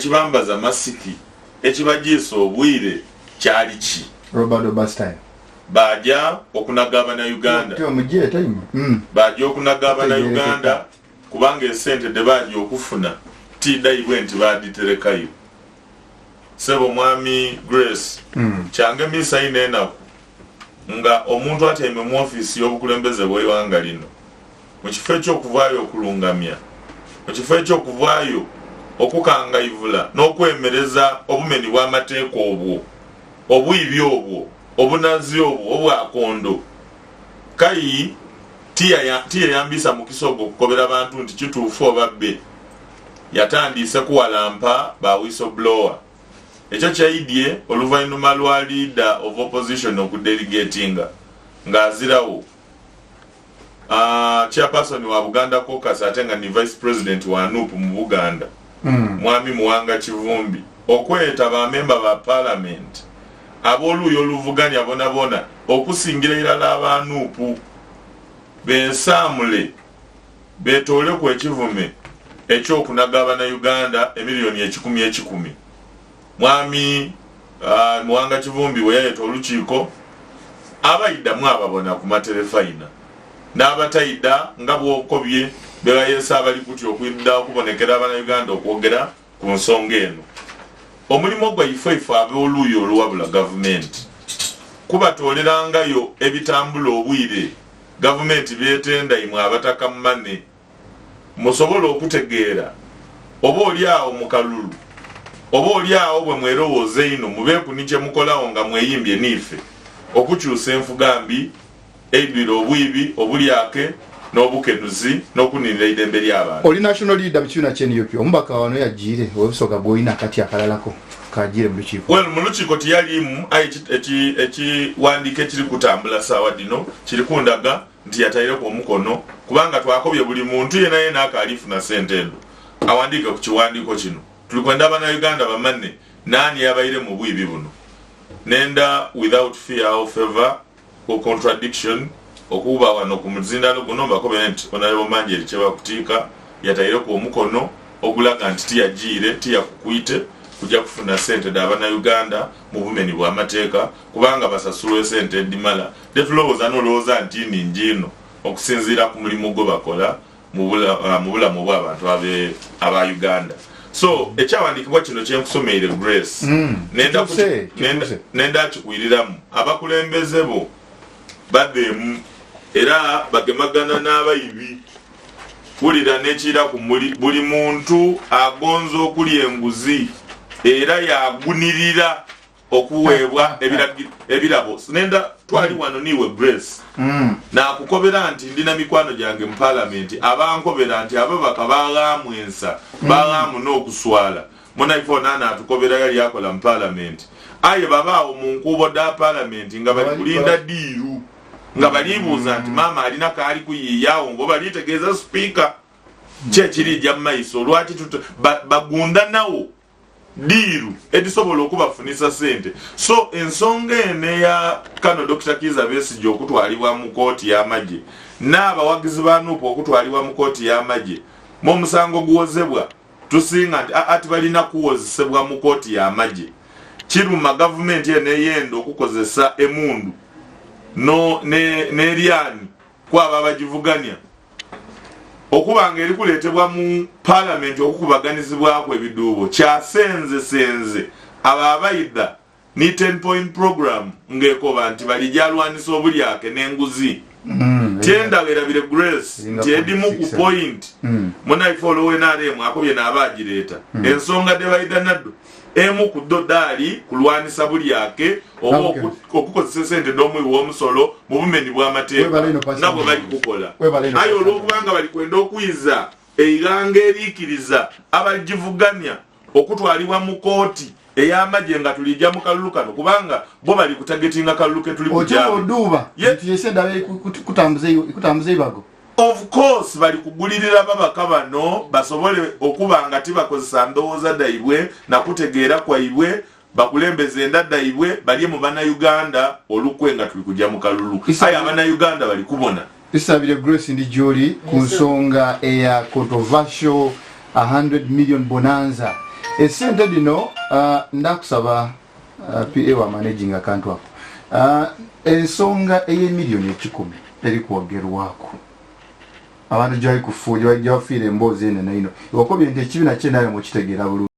Kibambaza masiki ekibajiisa obwire kyali ki Robert Obastine bajja okunagabana Uganda bajja okunagabana Uganda kubanga esente de bajja okufuna tidayibwe nti baditerekayo sebo mwami Grace kyange misa inenaku nga omuntu ateme mu office y'obukulembeze bw'eggwanga lino mu kifo eky'okuvaayo okulungamya mu kifo eky'okuvaayo okukangayivula n'okwemereza obumeni bw'amateeka obwo obwibi obwo obunazi obwo obwakondo kayi tiyeyambisa mu kisogo okukobera abantu nti kituufu obabbe yatandise kuwalampa ba whistleblower ekyo kyaidye oluvannyuma lwa leader of opposition okudelegatinga ng'azirawo chairperson wa Buganda Caucus ate nga ni vice president wa NUP mu Buganda mwami Muwanga Kivumbi okweta ba member ba parliament ab'oluuyo oluvuganya bonabona okusingira irala aba NUP bensamule betole ku ekivume ekyokunagabana Uganda emiliyoni 10 mwami Muwanga Kivumbi we yayeta olukiiko abayiddamu ababona ku matelefayina n'abatayidda nga bw'okobye bebayesa abali kuti okwidda okubonekera abana Uganda okwogera ku nsonga eno omulimu gwaife ab'oluuyo oluwabula gavumenti kubatolerangayo ebitambula obwire gavumenti byetenda imwe abataka mmane musobola okutegeera oba oli awo mu kalulu oba oli awo bwe mwerowooza ino mubeeku kye mukolawo nga mweyimbye niife okukyusa enfugambi eibira obwibi obulyake n'obukenuzi n'okuninira idembe ly'abantu. Oli national leader bikiina ky'Ethiopia omubaka wano yagiire obusoga bw'olina kati akalalako kagiire mu lukiiko. Well mu lukiiko tiyalimu ekiwandiiko ekiri kutambula saawa dino kiri kundaga nti yataireko omukono kubanga twakobye buli muntu yena akaalifuna sente endo awandiike ku kiwandiiko kino tulikwenda abana Uganda bamanne nani yabaire mu bwibi buno nenda without fear or favor or contradiction okuba wano ku muzindalo guno bakobe nti onalebo manje licheba kutika yataireko omukono ogulaga nti tiyagiire tiyakukwite kujja kufuna sente d'abana Uganda mu bumeni bw'amateeka kubanga basasulwe sente dimala deflows anoloza nti ninjino okusinzira ku mulimu gwo bakola mu bulamu bw'abantu aba Uganda. So ekyawandikibwa kino kyenkusomeire Grace nenda kikwiriramu abakulembeze bo bademu era bagemagana n'abayibi kulira n'ekira ku buli muntu agonza okulya enguzi era yagunirira okuweebwa ebirabo nenda twali wano niwe Grace nakukobera nti ndina mikwano gyange mu parliament abankobera nti ababaka bagamwensa bagamu n'okuswala munaifona atukobera yali akola mu parliament aye babaawo mu nkubo da parliament nga bali kulinda diiru nga balibuuza nti maama alina kaali kuyiyawo ngo balitegeeza speaker kyekiri jja maiso lwaki bagunda nawo diiru edisobola okubafunisa sente. So ensonga ene ya kano Dr. Kizza Besigye okutwalibwa mu kooti y'amagye n'abawagizi ba NUP okutwalibwa mu kooti y'amagye mu musango guwozebwa tusinga nti ati balina kuwozesebwa mu kooti y'amagye kiruma gavumenti eneyenda okukozesa emundu n'eryani kwaba abagivuganya okubanga eri kuleetebwa mu parliament okukubaganizibwako ebiduubo kyasenze ababayidda ni 10-point program ng'ekoba nti balijalwanisa obulyake n'enguzi tyendabirabire Grace nti edimu ku point munaifolo wenaremu akobye n'abaagireeta ensonga debayidda naddo emu ku dodali kulwanisa bulyake oba okukozesa sente n'omwiwi w'omusolo mu bumeni bw'amateeka nabwe bali kukola aye olw'okubanga bali kwenda okwiza eiranga eriikiriza abagivuganya okutwalibwa mu kooti ey'amagye nga tulijja mu kalulu kano kubanga bo bali kutagetinga kalulu ke tuli kujaoduba kutambuza ibago. Of course bali kugulirira babaka bano basobole okubanga tibakozesa ndowooza daibwe na kutegeera kwaibwe bakulembeze endadaibwe bali mu bana Uganda olukwe nga tuli kujja mu kalulu aye abana Uganda bali kubona Isabire Grace ndi joli ku nsonga eya controversial 100 million bonanza Esente dino ndakusaba PA wa managing account wako. Ensonga ey'emiliyoni 10 eri kwogerwako. Abantu gyali kufuuja gyafira emboozi eno naino. Wakobye nti ekibiina kye nayo mukitegeera bulungi.